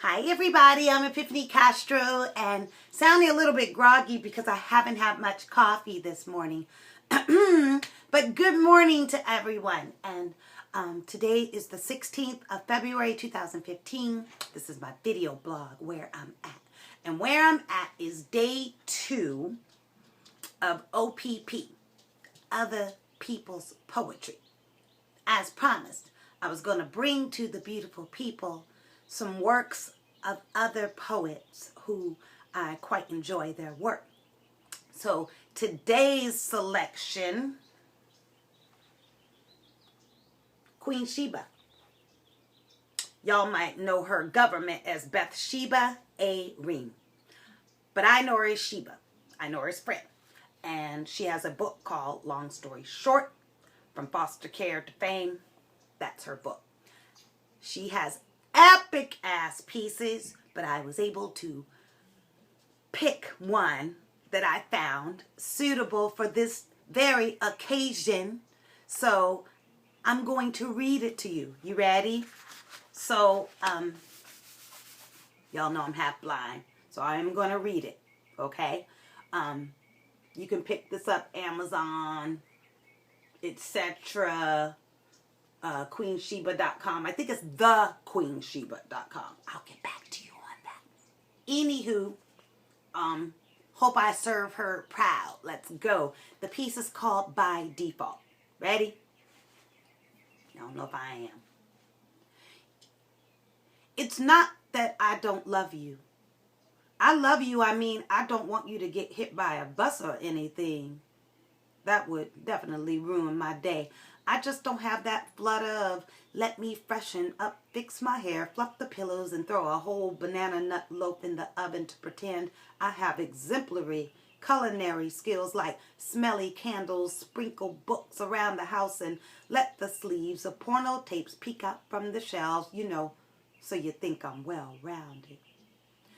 Hi everybody, I'm Epiphany Castro and sounding a little bit groggy because I haven't had much coffee this morning. But good morning to everyone. And today is the 16th of February 2015. This is my video blog where I'm at. And where I'm at is day 2 of OPP, Other People's Poetry. As promised, I was going to bring to the beautiful people some works of other poets who I quite enjoy their work. So today's selection, Queen Sheba. Y'all might know her government as Bathsheba A. Ream. But I know her as Sheba. I know her as friend. And she has a book called Long Story Short, From Foster Care to Fame. That's her book. She has epic ass pieces, but I was able to pick one that I found suitable for this very occasion. So I'm going to read it to you. You ready? So y'all know I'm half blind, so I'm going to read it. Okay? You can pick this up Amazon, etc. QueenSheba.com. I think it's theQueenSheba.com. I'll get back to you on that. Anywho, hope I serve her proud. Let's go. The piece is called By Default. Ready? I don't know if I am. It's not that I don't love you. I love you, I mean, I don't want you to get hit by a bus or anything. That would definitely ruin my day. I just don't have that flutter of let me freshen up, fix my hair, fluff the pillows, and throw a whole banana nut loaf in the oven to pretend I have exemplary culinary skills like smelly candles, sprinkle books around the house, and let the sleeves of porno tapes peek out from the shelves, you know, so you think I'm well-rounded.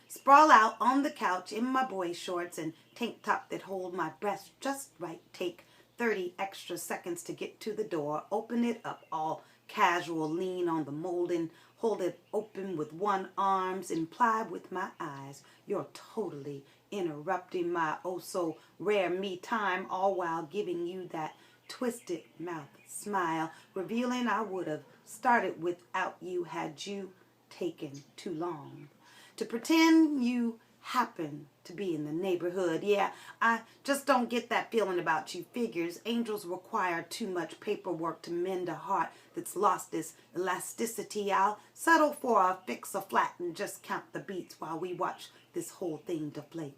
Sprawl out on the couch in my boy shorts and tank top that hold my breasts just right. Take 30 extra seconds to get to the door. Open it up all casual, lean on the molding, hold it open with one arms, imply with my eyes. You're totally interrupting my oh so rare me time, all while giving you that twisted mouth smile, revealing I would have started without you had you taken too long to pretend you happen to be in the neighborhood. Yeah, I just don't get that feeling about you. Figures angels require too much paperwork to mend a heart that's lost its elasticity. I'll settle for a fix a flat and just count the beats while we watch this whole thing deflate.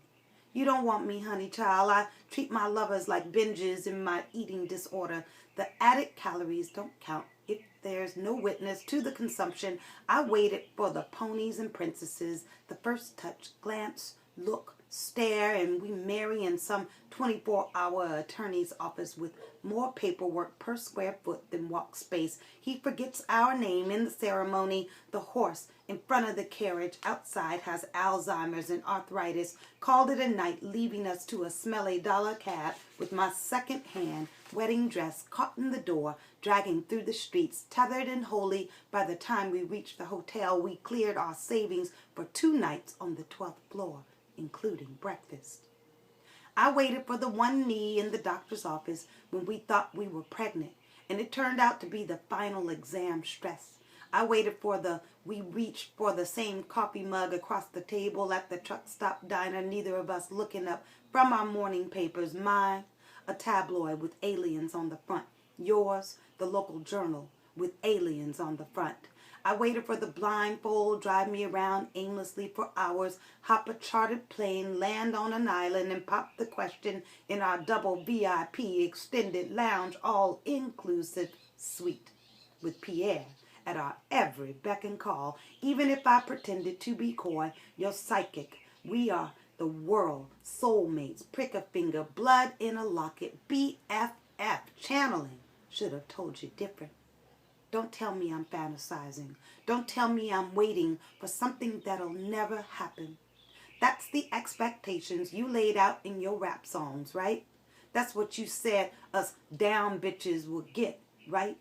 You don't want me, honey child. I treat my lovers like binges in my eating disorder. The added calories don't count if there's no witness to the consumption. I waited for the ponies and princesses, the first touch, glance, look, stare, and we marry in some 24-hour attorney's office with more paperwork per square foot than walk space. He forgets our name in the ceremony. The horse in front of the carriage outside has Alzheimer's and arthritis. Called it a night, leaving us to a smelly dollar cab with my second-hand wedding dress caught in the door, dragging through the streets, tethered and holy. By the time we reached the hotel, we cleared our savings for 2 nights on the 12th floor, including breakfast. I waited for the one knee in the doctor's office when we thought we were pregnant, and it turned out to be the final exam stress. I waited for the we reached for the same coffee mug across the table at the truck stop diner, neither of us looking up from our morning papers. Mine, a tabloid with aliens on the front. Yours, the local journal with aliens on the front. I waited for the blindfold, drive me around aimlessly for hours, hop a chartered plane, land on an island, and pop the question in our double VIP extended lounge, all-inclusive suite with Pierre at our every beck and call. Even if I pretended to be coy, you're psychic. We are the world, soulmates, prick a finger, blood in a locket, BFF, channeling. Should have told you different. Don't tell me I'm fantasizing. Don't tell me I'm waiting for something that'll never happen. That's the expectations you laid out in your rap songs, right? That's what you said us down bitches would get, right?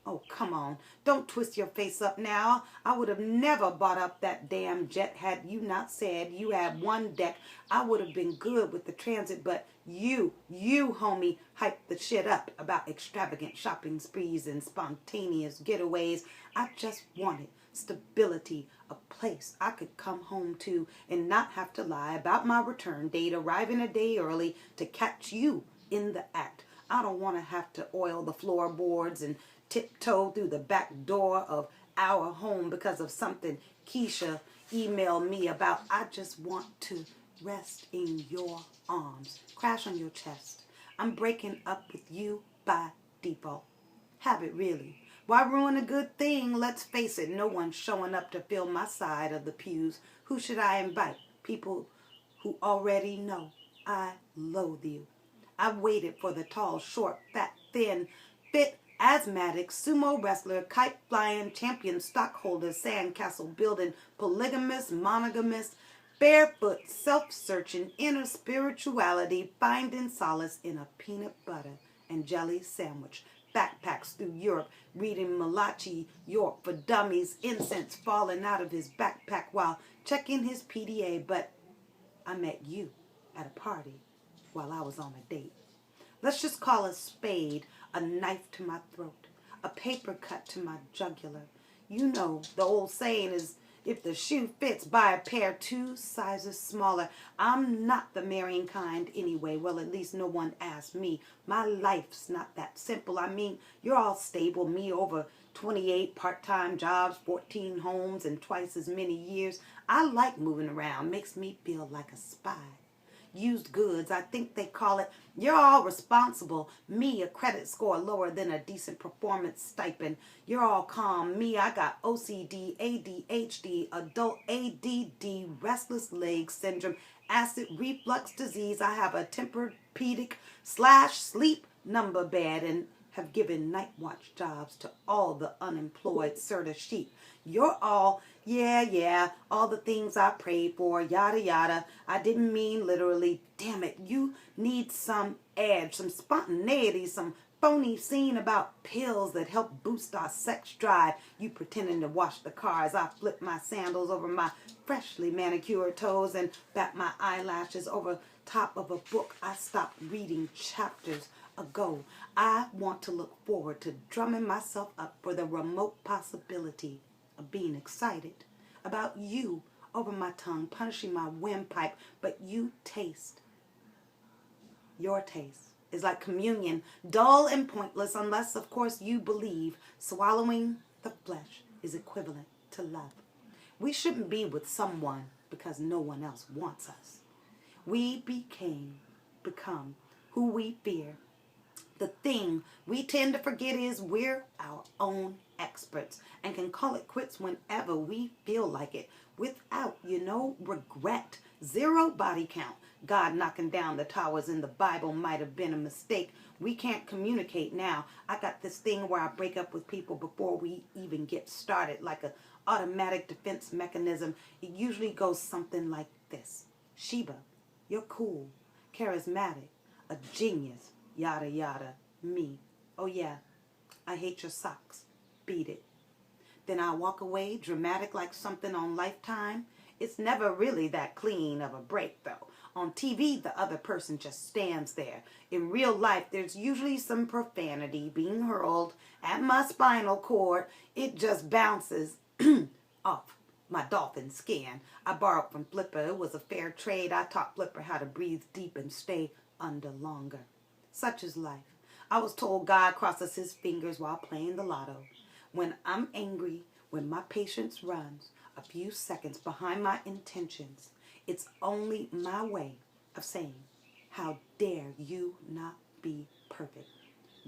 Oh, come on. Don't twist your face up now. I would have never bought up that damn jet had you not said you had one deck. I would have been good with the transit, but you, homie, hyped the shit up about extravagant shopping sprees and spontaneous getaways. I just wanted stability, a place I could come home to and not have to lie about my return date, arriving a day early to catch you in the act. I don't want to have to oil the floorboards and tiptoe through the back door of our home because of something Keisha emailed me about. I just want to rest in your arms, crash on your chest. I'm breaking up with you by default. Habit, really. Why ruin a good thing? Let's face it, no one's showing up to fill my side of the pews. Who should I invite? People who already know I loathe you. I waited for the tall, short, fat, thin, fit, asthmatic, sumo wrestler, kite-flying, champion stockholder, sandcastle building, polygamous, monogamous, barefoot, self-searching, inner spirituality, finding solace in a peanut butter and jelly sandwich. Backpacks through Europe, reading Malachi York for Dummies, incense falling out of his backpack while checking his PDA. But I met you at a party while I was on a date. Let's just call a spade a knife to my throat, a paper cut to my jugular. You know, the old saying is, if the shoe fits, buy a pair 2 sizes smaller. I'm not the marrying kind anyway. Well, at least no one asked me. My life's not that simple. I mean, you're all stable. Me over 28 part-time jobs, 14 homes, and twice as many years. I like moving around. Makes me feel like a spy. Used goods, I think they call it. You're all responsible. Me, a credit score lower than a decent performance stipend. You're all calm. Me, I got OCD, ADHD, adult ADD, restless leg syndrome, acid reflux disease. I have a Tempur-Pedic/sleep number bed and have given night watch jobs to all the unemployed Serta sheep. You're all, yeah, all the things I prayed for, yada, yada. I didn't mean literally. Damn it, you need some edge, some spontaneity, some phony scene about pills that help boost our sex drive. You pretending to wash the car as I flip my sandals over my freshly manicured toes and bat my eyelashes over top of a book I stopped reading chapters ago. I want to look forward to drumming myself up for the remote possibility of being excited about you over my tongue, punishing my windpipe, but you taste. Your taste is like communion, dull and pointless unless, of course, you believe swallowing the flesh is equivalent to love. We shouldn't be with someone because no one else wants us. We become who we fear. The thing we tend to forget is we're our own experts and can call it quits whenever we feel like it without, regret. 0 body count. God knocking down the towers in the Bible might have been a mistake. We can't communicate now. I got this thing where I break up with people before we even get started, like an automatic defense mechanism. It usually goes something like this. Sheba, you're cool, charismatic, a genius, yada yada. Me, oh yeah, I hate your socks. Beat it. Then I walk away, dramatic like something on Lifetime. It's never really that clean of a break, though. On TV, the other person just stands there. In real life, there's usually some profanity being hurled at my spinal cord. It just bounces off my dolphin skin. I borrowed from Flipper. It was a fair trade. I taught Flipper how to breathe deep and stay under longer. Such is life. I was told God crosses his fingers while playing the lotto. When I'm angry, when my patience runs a few seconds behind my intentions, it's only my way of saying, how dare you not be perfect,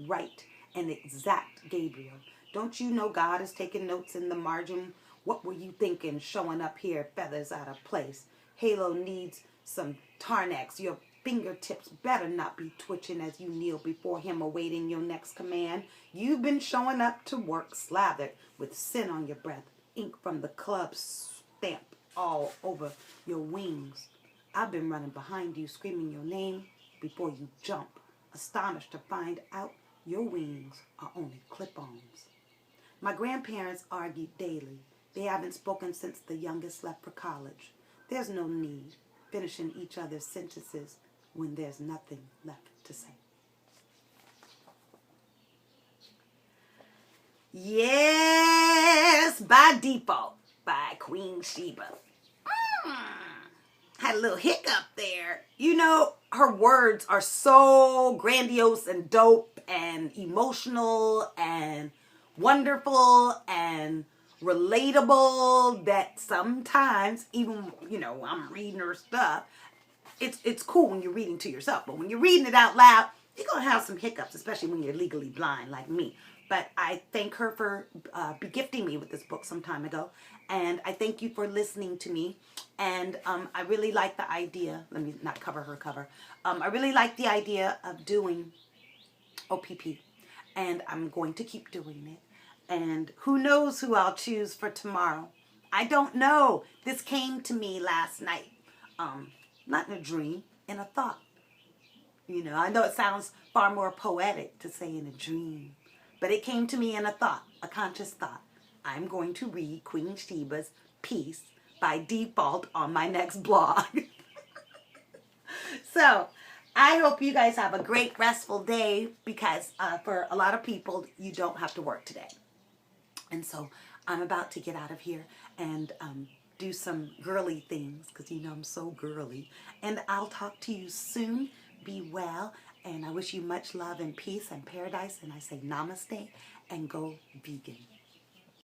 right, and exact, Gabriel. Don't you know God is taking notes in the margin? What were you thinking showing up here, feathers out of place? Halo needs some Tarnax. Your fingertips better not be twitching as you kneel before him awaiting your next command. You've been showing up to work slathered with sin on your breath, ink from the club stamp all over your wings. I've been running behind you, screaming your name before you jump, astonished to find out your wings are only clip-ons. My grandparents argued daily. They haven't spoken since the youngest left for college. There's no need finishing each other's sentences when there's nothing left to say. Yes, by default, by Queen Sheba. Had a little hiccup there. You know, her words are so grandiose and dope and emotional and wonderful and relatable that sometimes, even, you know, I'm reading her stuff, it's cool when you're reading to yourself. But when you're reading it out loud, you're going to have some hiccups, especially when you're legally blind like me. But I thank her for begifting me with this book some time ago. And I thank you for listening to me. And I really like the idea. Let me not cover her cover. I really like the idea of doing OPP. And I'm going to keep doing it. And who knows who I'll choose for tomorrow. I don't know. This came to me last night. Not in a dream, in a thought. You know, I know it sounds far more poetic to say in a dream. But it came to me in a thought, a conscious thought. I'm going to read Queen Sheba's piece by default on my next blog. So, I hope you guys have a great restful day because for a lot of people, you don't have to work today. And so, I'm about to get out of here and do some girly things because you know I'm so girly. And I'll talk to you soon. Be well. And I wish you much love and peace and paradise. And I say namaste and go vegan.